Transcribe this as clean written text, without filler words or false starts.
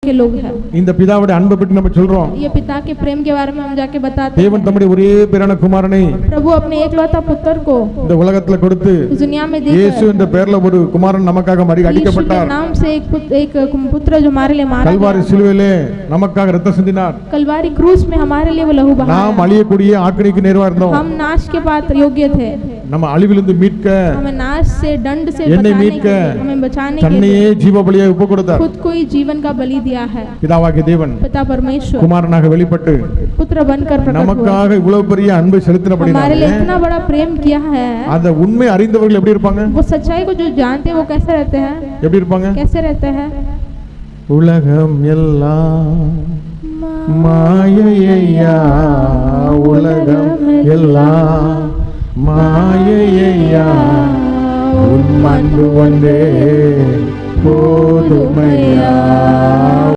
के लोग हैं। இந்த பிதாவுடைய அன்பை பற்றி நம்ம சொல்றோம். ये पिता के प्रेम के बारे में हम जाके बताते हैं। தேவன் தம்முடைய ஒரே பேரான குமாரனை प्रभु अपने एकलौता पुत्र को இந்த உலகத்துல கொடுத்து दुनिया में இயேசு என்ற பெயர்ல ஒரு குமாரன் நமக்காக அடிக்கப்பட்டார். नाम से एक पुत्र जो हमारे लिए मारा गया। கல்வாரி சிலுவையிலே நமக்காக இரத்தம் சிந்தினார். कलवारी क्रूस में हमारे लिए वो लहू बहाया। நாம் அழியக்கூடிய ஆக்கினைக்கு நேர்வா இருந்தோம். हम नाश के पात्र योग्य थे। நம்ம அழிவிலிருந்து மீட்க, हमें नाश से दंड से என்னை बचाने மீட்க, के लिए, हमें बचाने के தன்னையே लिए ஜீவ பலியாக ஒப்பு கொடுத்தார். खुद को ही जीवन का बलि दिया है। பிதாவாகிய தேவன் पिता परमेश्वर குமாரனாக வெளிப்பட்டு पुत्र बनकर प्रकट हुआ। நமக்காக இவ்வளவு பெரிய அன்பை हमारे செலுத்தினபடியால் लिए इतना बड़ा प्रेम किया है। அந்த உண்மை அறிந்தவர்கள் எப்படி இருப்பாங்க? वो सच्चाई को जो जानते हैं वो कैसे रहते हैं? எப்படி இருப்பாங்க? कैसे रहते हैं? உலகம் எல்லாம் மாயையா, உலகம் எல்லாம் மாயையா, உன் அன்பு ஒன்றே போதுமையா.